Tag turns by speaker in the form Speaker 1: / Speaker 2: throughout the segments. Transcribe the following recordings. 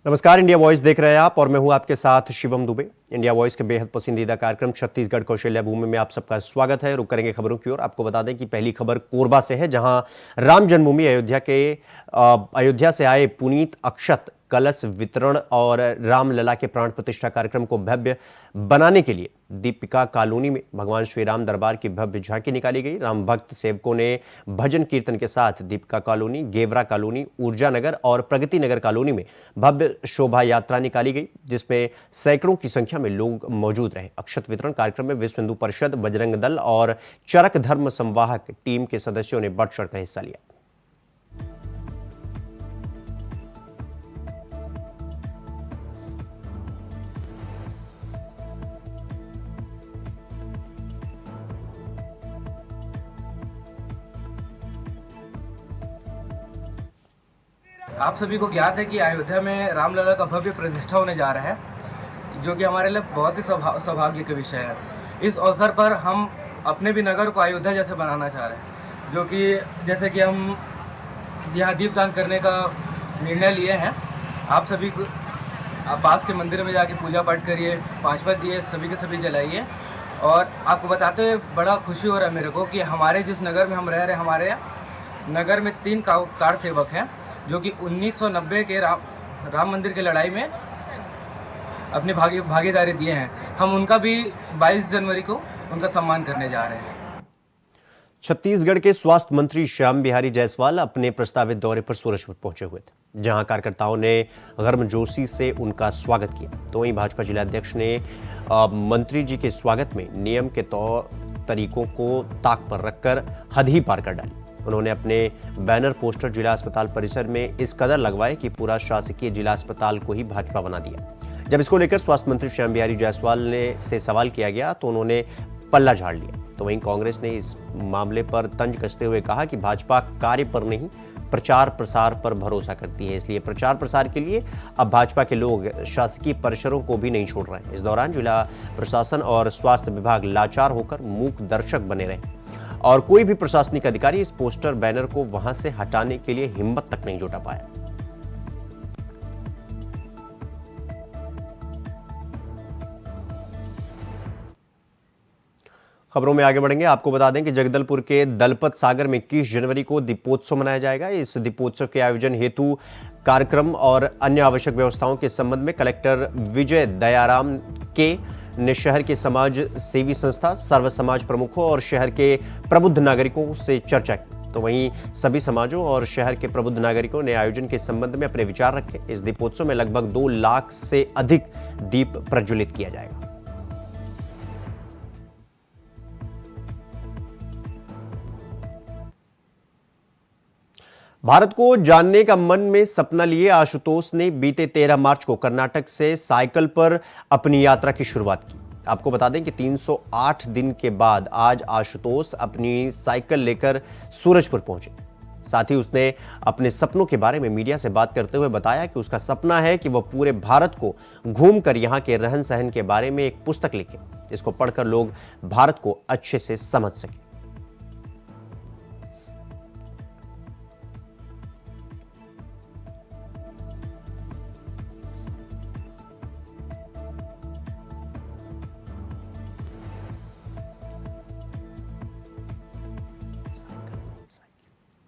Speaker 1: नमस्कार, India voice देख रहे हैं आप और मैं हूं आपके साथ शिवम दुबे। इंडिया वॉइस के बेहद पसंदीदा कार्यक्रम छत्तीसगढ़ कौशल्या भूमि में आप सबका स्वागत है। रुक करेंगे खबरों की ओर। आपको बता दें कि पहली खबर कोरबा से है, जहां राम जन्मभूमि अयोध्या से आए पुनीत अक्षत कलश वितरण और रामलला के प्राण प्रतिष्ठा कार्यक्रम को भव्य बनाने के लिए दीपिका कॉलोनी में भगवान श्री राम दरबार की भव्य झांकी निकाली गई। राम भक्त सेवकों ने भजन कीर्तन के साथ दीपिका कॉलोनी, गेवरा कॉलोनी, ऊर्जा नगर और प्रगति नगर कॉलोनी में भव्य शोभा यात्रा निकाली गई, जिसमें सैकड़ों की संख्या में लोग मौजूद रहे। अक्षत वितरण कार्यक्रम में विश्व हिंदू परिषद, बजरंग दल और चरक धर्म संवाहक टीम के सदस्यों ने बढ़ चढ़कर हिस्सा लिया।
Speaker 2: आप सभी को ज्ञात है कि अयोध्या में रामलला का भव्य प्रतिष्ठा होने जा रहा है, जो कि हमारे लिए बहुत ही सौभाग्य का विषय है। इस अवसर पर हम अपने भी नगर को अयोध्या जैसे बनाना चाह रहे हैं, जो कि जैसे कि हम यहाँ दीपदान करने का निर्णय लिए हैं। आप सभी को पास के मंदिर में जाके पूजा पाठ करिए, 5 दिए सभी के सभी जलाइए। और आपको बताते हुए बड़ा खुशी हो रहा है मेरे को कि हमारे जिस नगर में हम रह रहे हैं, हमारे नगर में 3 कार सेवक हैं, जो कि 1990 के राम मंदिर की लड़ाई में अपनी भागीदारी दिए हैं। हम उनका भी 22 जनवरी को उनका सम्मान करने जा रहे हैं।
Speaker 1: छत्तीसगढ़ के स्वास्थ्य मंत्री श्याम बिहारी जायसवाल अपने प्रस्तावित दौरे पर सूरजपुर पहुंचे हुए थे, जहां कार्यकर्ताओं ने गर्मजोशी से उनका स्वागत किया। तो वहीं भाजपा जिलाध्यक्ष ने मंत्री जी के स्वागत में नियम के तौर तरीकों को ताक पर रखकर हद ही पार कर डाली। उन्होंने अपने बैनर पोस्टर जिला अस्पताल परिसर में इस कदर लगवाए कि पूरा शासकीय जिला अस्पताल को ही भाजपा बना दिया। जब इसको लेकर स्वास्थ्य मंत्री श्याम बिहारी जायसवाल से सवाल किया गया तो उन्होंने पल्ला झाड़ लिया। तो वहीं कांग्रेस ने इस मामले पर तंज कसते हुए कहा कि भाजपा कार्य पर नहीं, प्रचार प्रसार पर भरोसा करती है, इसलिए प्रचार प्रसार के लिए अब भाजपा के लोग शासकीय परिसरों को भी नहीं छोड़ रहे हैं। इस दौरान जिला प्रशासन और स्वास्थ्य विभाग लाचार होकर मूक दर्शक बने रहे और कोई भी प्रशासनिक अधिकारी इस पोस्टर बैनर को वहां से हटाने के लिए हिम्मत तक नहीं जुटा पाया। खबरों में आगे बढ़ेंगे। आपको बता दें कि जगदलपुर के दलपत सागर में 21 जनवरी को दीपोत्सव मनाया जाएगा। इस दीपोत्सव के आयोजन हेतु कार्यक्रम और अन्य आवश्यक व्यवस्थाओं के संबंध में कलेक्टर विजय दयाराम के ने शहर के समाज सेवी संस्था, सर्व समाज प्रमुखों और शहर के प्रबुद्ध नागरिकों से चर्चा की। तो वहीं सभी समाजों और शहर के प्रबुद्ध नागरिकों ने आयोजन के संबंध में अपने विचार रखे। इस दीपोत्सव में लगभग 2 लाख से अधिक दीप प्रज्वलित किया जाएगा। भारत को जानने का मन में सपना लिए आशुतोष ने बीते 13 मार्च को कर्नाटक से साइकिल पर अपनी यात्रा की शुरुआत की। आपको बता दें कि 308 दिन के बाद आज आशुतोष अपनी साइकिल लेकर सूरजपुर पहुंचे। साथ ही उसने अपने सपनों के बारे में मीडिया से बात करते हुए बताया कि उसका सपना है कि वह पूरे भारत को घूमकर यहां के रहन सहन के बारे में एक पुस्तक लिखे, जिसको पढ़कर लोग भारत को अच्छे से समझ सकें।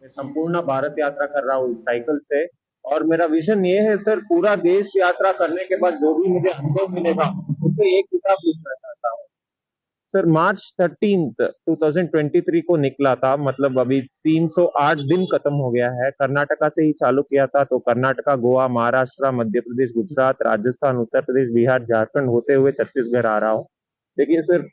Speaker 3: संपूर्ण भारत यात्रा कर रहा हूँ इस साइकिल से, और मेरा विजन ये है सर, पूरा देश यात्रा करने के बाद जो भी मुझे अनुभव मिलेगा उसे एक किताब लिखना चाहता हूँ। सर मार्च 13 2023 को निकला था, मतलब अभी 308 दिन खत्म हो गया है। कर्नाटका से ही चालू किया था, तो कर्नाटका, गोवा, महाराष्ट्र, मध्य प्रदेश, गुजरात, राजस्थान, उत्तर प्रदेश, बिहार, झारखंड होते हुए छत्तीसगढ़ आ रहा हूँ। देखिए सर,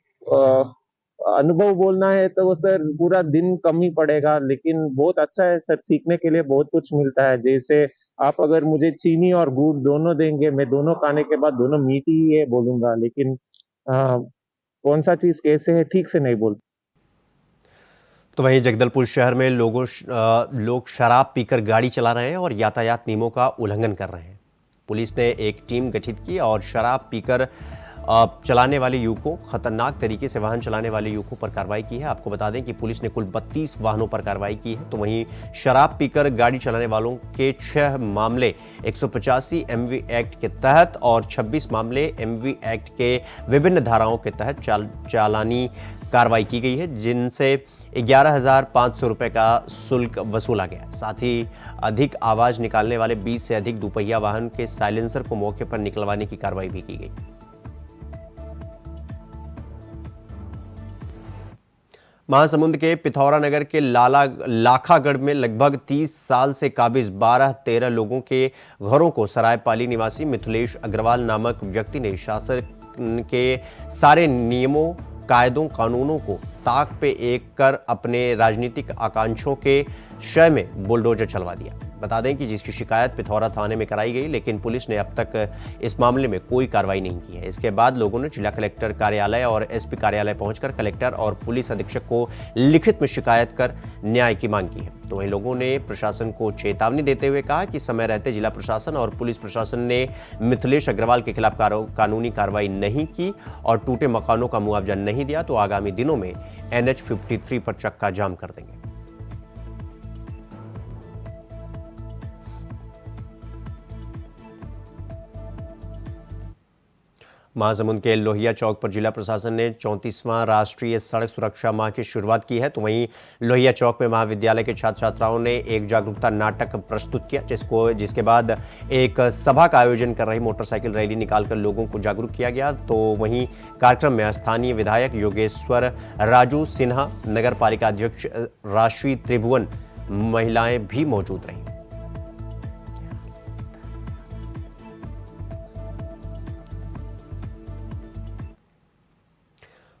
Speaker 3: अनुभव बोलना है तो वो सर पूरा दिन कम ही पड़ेगा, लेकिन बहुत अच्छा है सर, सीखने के लिए बहुत कुछ मिलता है। जैसे आप अगर मुझे चीनी और गुड़ दोनों देंगे, मैं दोनों खाने के बाद दोनों मीठी ही है बोलूंगा, लेकिन कौन सा चीज कैसे है ठीक से नहीं बोल।
Speaker 1: तो वहीं जगदलपुर शहर में लोग शराब पीकर गाड़ी चला रहे हैं और यातायात नियमों का उल्लंघन कर रहे हैं। पुलिस ने एक टीम गठित की और शराब पीकर चलाने वाले युवकों, खतरनाक तरीके से वाहन चलाने वाले युवकों पर कार्रवाई की है। आपको बता दें कि पुलिस ने कुल 32 वाहनों पर कार्रवाई की है। तो वहीं शराब पीकर गाड़ी चलाने वालों के 6 मामले 185 एमवी एक्ट के तहत और 26 मामले एमवी एक्ट के विभिन्न धाराओं के तहत चालानी कार्रवाई की गई है, जिनसे 11,500 रुपए का शुल्क वसूला गया। साथ ही अधिक आवाज निकालने वाले 20 से अधिक दोपहिया वाहन के साइलेंसर को मौके पर निकलवाने की कार्रवाई भी की गई। महासमुंद के पिथौरा नगर के लाखागढ़ में लगभग 30 साल से काबिज 12-13 लोगों के घरों को सरायपाली निवासी मिथिलेश अग्रवाल नामक व्यक्ति ने शासन के सारे नियमों, कायदों, कानूनों को ताक पे एक कर अपने राजनीतिक आकांक्षों के शय में बुलडोजर चलवा दिया। बता दें कि जिसकी शिकायत पिथौरा थाने में कराई गई, लेकिन पुलिस ने अब तक इस मामले में कोई कार्रवाई नहीं की है। इसके बाद लोगों ने जिला कलेक्टर कार्यालय और एसपी कार्यालय पहुंचकर कलेक्टर और पुलिस अधीक्षक को लिखित में शिकायत कर न्याय की मांग की है। तो वहीं लोगों ने प्रशासन को चेतावनी देते हुए कहा कि समय रहते जिला प्रशासन और पुलिस प्रशासन ने मिथिलेश अग्रवाल के खिलाफ कानूनी कार्रवाई नहीं की और टूटे मकानों का मुआवजा नहीं दिया तो आगामी दिनों में NH 53 पर चक्का जाम कर देंगे। महासमुंद के लोहिया चौक पर जिला प्रशासन ने 34वां राष्ट्रीय सड़क सुरक्षा माह की शुरुआत की है। तो वहीं लोहिया चौक में महाविद्यालय के छात्र छात्राओं ने एक जागरूकता नाटक प्रस्तुत किया, जिसके बाद एक सभा का आयोजन कर रही मोटरसाइकिल रैली निकालकर लोगों को जागरूक किया गया। तो वहीं कार्यक्रम में स्थानीय विधायक योगेश्वर राजू सिन्हा, नगर पालिका अध्यक्ष राशि त्रिभुवन, महिलाएं भी मौजूद रहीं।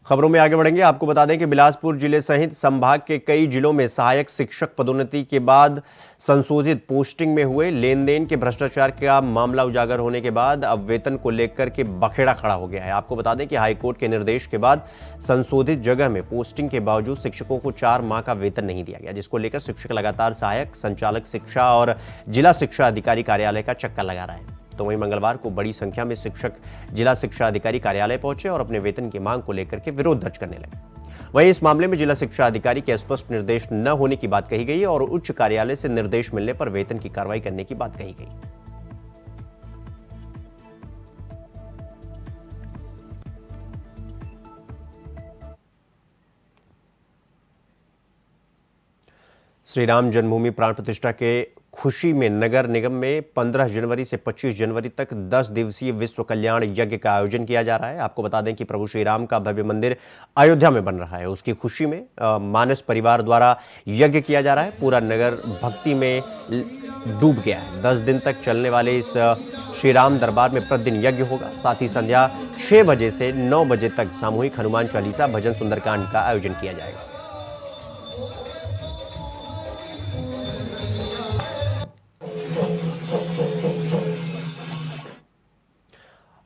Speaker 1: खबरों में आगे बढ़ेंगे। आपको बता दें कि बिलासपुर जिले सहित संभाग के कई जिलों में सहायक शिक्षक पदोन्नति के बाद संशोधित पोस्टिंग में हुए लेन देन के भ्रष्टाचार का मामला उजागर होने के बाद अब वेतन को लेकर के बखेड़ा खड़ा हो गया है। आपको बता दें कि हाईकोर्ट के निर्देश के बाद संशोधित जगह में पोस्टिंग के बावजूद शिक्षकों को 4 माह का वेतन नहीं दिया गया, जिसको लेकर शिक्षक लगातार सहायक संचालक शिक्षा और जिला शिक्षा अधिकारी कार्यालय का चक्कर लगा रहा है। तो वहीं मंगलवार को बड़ी संख्या में शिक्षक जिला शिक्षा अधिकारी कार्यालय पहुंचे और अपने वेतन की मांग को लेकर के विरोध दर्ज करने लगे। वहीं इस मामले में जिला शिक्षा अधिकारी के स्पष्ट निर्देश न होने की बात कही गई और उच्च कार्यालय से निर्देश मिलने पर वेतन की कार्रवाई करने की बात कही गई। श्री राम जन्मभूमि प्राण प्रतिष्ठा के खुशी में नगर निगम में 15 जनवरी से 25 जनवरी तक 10 दिवसीय विश्व कल्याण यज्ञ का आयोजन किया जा रहा है। आपको बता दें कि प्रभु श्री राम का भव्य मंदिर अयोध्या में बन रहा है। उसकी खुशी में मानस परिवार द्वारा यज्ञ किया जा रहा है। पूरा नगर भक्ति में डूब गया है। 10 दिन तक चलने वाले इस श्री राम दरबार में प्रतिदिन यज्ञ होगा। साथ ही संध्या 6 बजे से 9 बजे तक सामूहिक हनुमान चालीसा, भजन, सुंदरकांड का आयोजन किया जाएगा।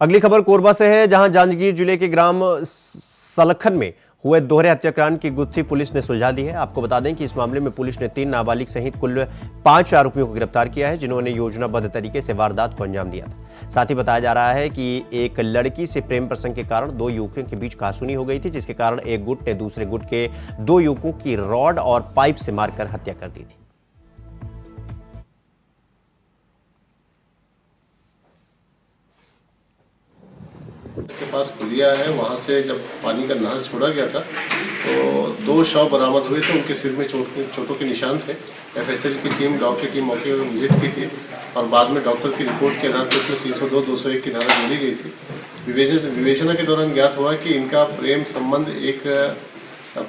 Speaker 1: अगली खबर कोरबा से है, जहां जांजगीर जिले के ग्राम सलखन में हुए दोहरे हत्याकांड की गुत्थी पुलिस ने सुलझा दी है। आपको बता दें कि इस मामले में पुलिस ने 3 नाबालिग सहित कुल 5 आरोपियों को गिरफ्तार किया है, जिन्होंने योजनाबद्ध तरीके से वारदात को अंजाम दिया था। साथ ही बताया जा रहा है कि एक लड़की से प्रेम प्रसंग के कारण 2 युवकों के बीच कहासुनी हो गई थी, जिसके कारण एक गुट ने दूसरे गुट के 2 युवकों की रॉड और पाइप से मारकर हत्या कर दी थी।
Speaker 4: के पास पुलिया है, वहाँ से जब पानी का नहर छोड़ा गया था तो 2 शव बरामद हुए थे। उनके सिर में चोटों के निशान थे। FSL की टीम, डॉग की टीम मौके पर विजिट की थी और बाद में डॉक्टर की रिपोर्ट के आधार पर उसमें 302, 201 की धारा जोड़ी गई थी। विवेचना के दौरान ज्ञात हुआ कि इनका प्रेम संबंध एक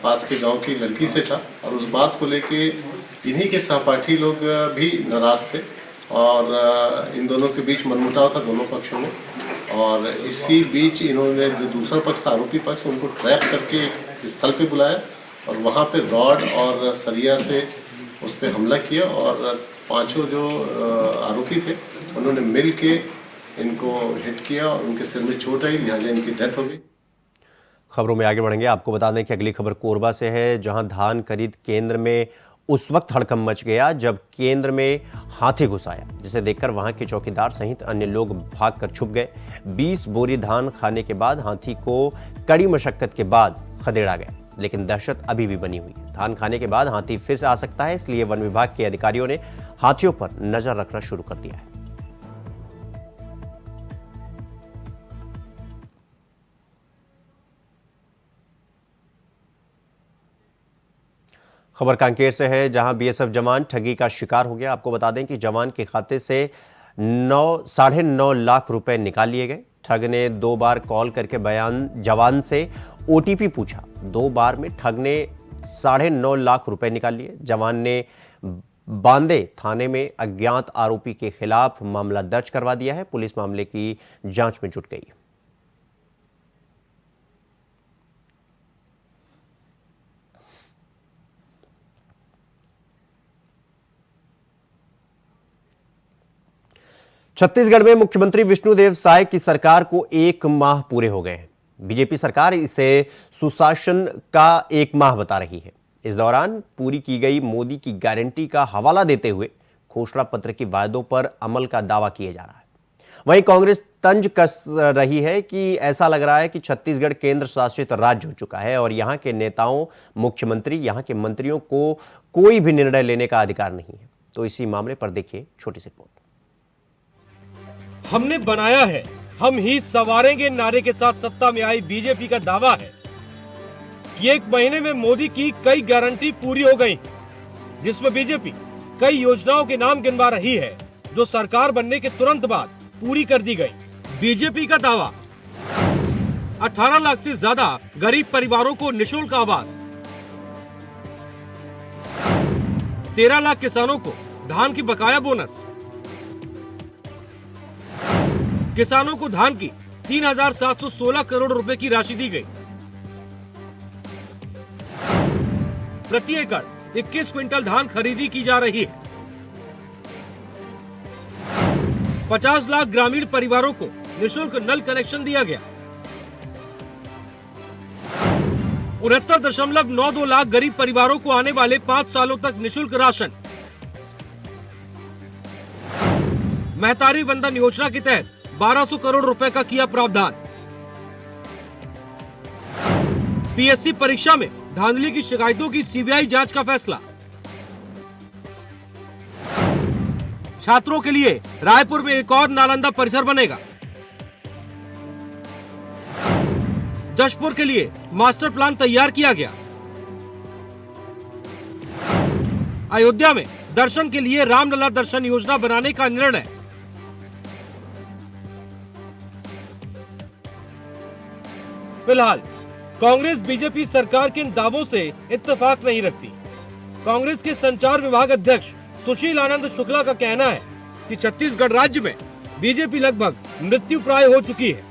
Speaker 4: पास के गाँव की लड़की से था और उस बात को लेके इन्हीं के सहपाठी लोग भी नाराज थे और इन दोनों के बीच मनमुटाव था दोनों पक्षों में। और इसी बीच इन्होंने जो दूसरा पक्ष था, आरोपी पक्ष, उनको ट्रैप करके एक स्थल पे बुलाया और वहाँ पे रॉड और सरिया से उस पर हमला किया और 5 जो आरोपी थे उन्होंने मिल के इनको हिट किया और उनके सिर में चोट आई, लिहाजा इनकी डेथ हो गई।
Speaker 1: खबरों में आगे बढ़ेंगे। आपको बता दें कि अगली खबर कोरबा से है, जहां धान खरीद केंद्र में उस वक्त हड़कंप मच गया जब केंद्र में हाथी घुस आया, जिसे देखकर वहां के चौकीदार सहित अन्य लोग भागकर छुप गए। 20 बोरी धान खाने के बाद हाथी को कड़ी मशक्कत के बाद खदेड़ा गया, लेकिन दहशत अभी भी बनी हुई है। धान खाने के बाद हाथी फिर से आ सकता है, इसलिए वन विभाग के अधिकारियों ने हाथियों पर नजर रखना शुरू कर दिया है। खबर कांकेर से है, जहां बीएसएफ जवान ठगी का शिकार हो गया। आपको बता दें कि जवान के खाते से 9.5 लाख रुपए निकाल लिए गए। ठग ने 2 बार कॉल करके जवान से ओटीपी पूछा। 2 बार में ठग ने 9.5 लाख रुपए निकाल लिए। जवान ने बांदे थाने में अज्ञात आरोपी के खिलाफ मामला दर्ज करवा दिया है। पुलिस मामले की जांच में जुट गई है। छत्तीसगढ़ में मुख्यमंत्री विष्णुदेव साय की सरकार को 1 माह पूरे हो गए हैं। बीजेपी सरकार इसे सुशासन का 1 माह बता रही है। इस दौरान पूरी की गई मोदी की गारंटी का हवाला देते हुए घोषणा पत्र के वायदों पर अमल का दावा किया जा रहा है। वहीं कांग्रेस तंज कस रही है कि ऐसा लग रहा है कि छत्तीसगढ़ केंद्र शासित राज्य हो चुका है और यहां के नेताओं, मुख्यमंत्री, यहां के मंत्रियों को कोई भी निर्णय लेने का अधिकार नहीं है। तो इसी मामले पर देखिए छोटी सी रिपोर्ट।
Speaker 5: हमने बनाया है, हम ही सवारेंगे नारे के साथ सत्ता में आई बीजेपी का दावा है कि 1 महीने में मोदी की कई गारंटी पूरी हो गई, जिसमें बीजेपी कई योजनाओं के नाम गिनवा रही है जो सरकार बनने के तुरंत बाद पूरी कर दी गई। बीजेपी का दावा, 18 लाख से ज्यादा गरीब परिवारों को निःशुल्क आवास, 13 लाख किसानों को धान की बकाया बोनस, किसानों को धान की 3,716 करोड़ रुपए की राशि दी गई। प्रति एकड़ 21 क्विंटल धान खरीदी की जा रही है। 50 लाख ग्रामीण परिवारों को निःशुल्क नल कनेक्शन दिया गया। 69.92 लाख गरीब परिवारों को आने वाले 5 सालों तक निःशुल्क राशन। महतारी वंदन योजना के तहत 1200 करोड़ रुपए का किया प्रावधान। पीएससी परीक्षा में धांधली की शिकायतों की सीबीआई जांच का फैसला। छात्रों के लिए रायपुर में एक और नालंदा परिसर बनेगा। जशपुर के लिए मास्टर प्लान तैयार किया गया। अयोध्या में दर्शन के लिए रामलला दर्शन योजना बनाने का निर्णय। फिलहाल कांग्रेस बीजेपी सरकार के इन दावों से इत्तेफाक नहीं रखती। कांग्रेस के संचार विभाग अध्यक्ष सुशील आनंद शुक्ला का कहना है कि छत्तीसगढ़ राज्य में बीजेपी लगभग मृत्यु प्राय हो चुकी है।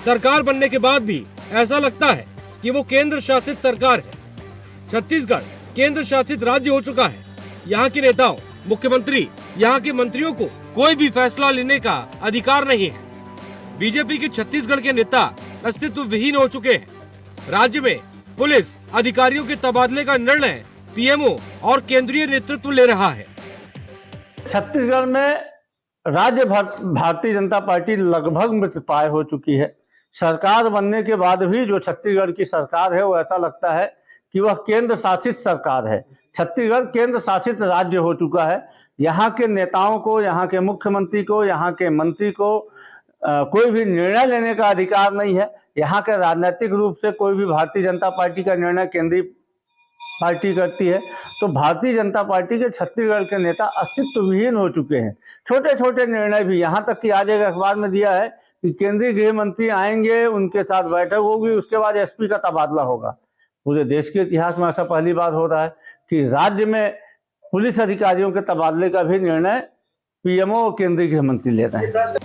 Speaker 5: सरकार बनने के बाद भी ऐसा लगता है कि वो केंद्र शासित सरकार है। छत्तीसगढ़ केंद्र शासित राज्य हो चुका है। यहाँ के नेताओं, मुख्यमंत्री, यहाँ के मंत्रियों को कोई भी फैसला लेने का अधिकार नहीं है। बीजेपी के छत्तीसगढ़ के नेता अस्तित्व विहीन हो चुके हैं। राज्य में पुलिस अधिकारियों के तबादले का निर्णय पीएमओ और केंद्रीय नेतृत्व ले रहा है।
Speaker 6: छत्तीसगढ़ में राज्य भारतीय जनता पार्टी लगभग मृतप्राय हो चुकी है। सरकार बनने के बाद भी जो छत्तीसगढ़ की सरकार है वो ऐसा लगता है कि वह केंद्र शासित सरकार है। छत्तीसगढ़ केंद्र शासित राज्य हो चुका है। यहाँ के नेताओं को, यहाँ के मुख्यमंत्री को, यहाँ के मंत्री को कोई भी निर्णय लेने का अधिकार नहीं है। यहाँ के राजनीतिक रूप से कोई भी भारतीय जनता पार्टी का निर्णय केंद्रीय पार्टी करती है। तो भारतीय जनता पार्टी के छत्तीसगढ़ के नेता अस्तित्व विहीन हो चुके हैं। छोटे छोटे निर्णय भी, यहाँ तक कि आज एक अखबार में दिया है कि केंद्रीय गृह मंत्री आएंगे, उनके साथ बैठक होगी, उसके बाद एसपी का तबादला होगा। पूरे देश के इतिहास में ऐसा पहली बार हो रहा है कि राज्य में पुलिस अधिकारियों के तबादले का भी निर्णय पीएमओ और केंद्रीय गृह मंत्री ले रहे हैं।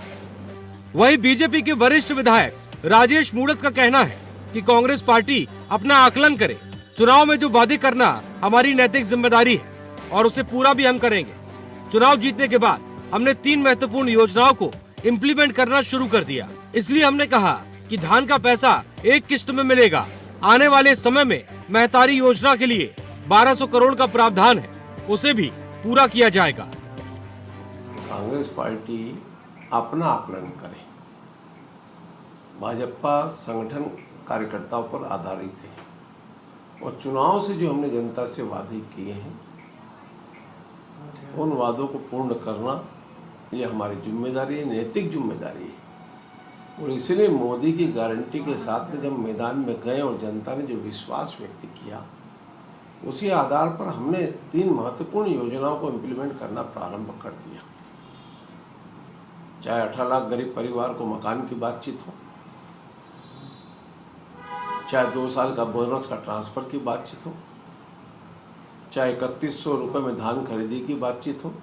Speaker 5: वहीं बीजेपी के वरिष्ठ विधायक राजेश मूणत का कहना है कि कांग्रेस पार्टी अपना आकलन करे। चुनाव में जो वादे करना हमारी नैतिक जिम्मेदारी है और उसे पूरा भी हम करेंगे। चुनाव जीतने के बाद हमने 3 महत्वपूर्ण योजनाओं को इम्प्लीमेंट करना शुरू कर दिया। इसलिए हमने कहा कि धान का पैसा एक किश्त में मिलेगा। आने वाले समय में महतारी योजना के लिए 1200 करोड़ का प्रावधान है। उसे भी पूरा किया जाएगा।
Speaker 7: कांग्रेस पार्टी अपना आकलन करे। भाजपा संगठन कार्यकर्ताओं पर आधारित है और चुनाव से जो हमने जनता से वादे किए हैं उन वादों को पूर्ण करना ये हमारी जिम्मेदारी है, नैतिक जिम्मेदारी है। और इसलिए मोदी की गारंटी के साथ में जब मैदान में गए और जनता ने जो विश्वास व्यक्त किया उसी आधार पर हमने 3 महत्वपूर्ण योजनाओं को इम्प्लीमेंट करना प्रारंभ कर दिया। चाहे 18 लाख गरीब परिवार को मकान की बातचीत हो, चाहे 2 साल का बोनस का ट्रांसफर की बातचीत हो, चाहे 3100 रुपये में धान खरीदी की बातचीत हो।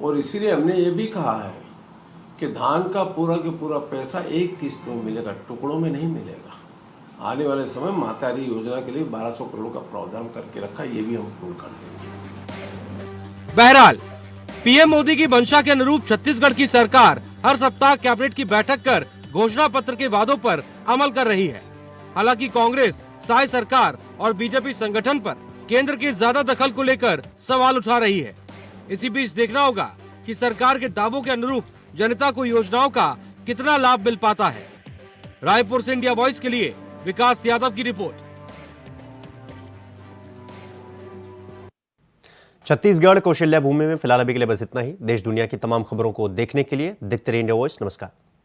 Speaker 7: और इसीलिए हमने ये भी कहा है कि धान का पूरा के पूरा पैसा एक किस्त में मिलेगा, टुकड़ों में नहीं मिलेगा। आने वाले समय मातारी योजना के लिए 1200 करोड़ का प्रावधान करके रखा, ये भी हम पूर्ण कर देंगे।
Speaker 5: बहरहाल पीएम मोदी की मंशा के अनुरूप छत्तीसगढ़ की सरकार हर सप्ताह कैबिनेट की बैठक कर घोषणा पत्र के वादों पर अमल कर रही है। हालांकि कांग्रेस, साय सरकार और बीजेपी संगठन पर केंद्र की ज्यादा दखल को लेकर सवाल उठा रही है। इसी बीच देखना होगा कि सरकार के दावों के अनुरूप जनता को योजनाओं का कितना लाभ मिल पाता है। रायपुर से इंडिया वॉइस के लिए विकास यादव की रिपोर्ट।
Speaker 1: छत्तीसगढ़ कौशल्या भूमि में फिलहाल अभी के लिए बस इतना ही। देश दुनिया की तमाम खबरों को देखने के लिए देखते रहिए इंडिया वॉइस। नमस्कार।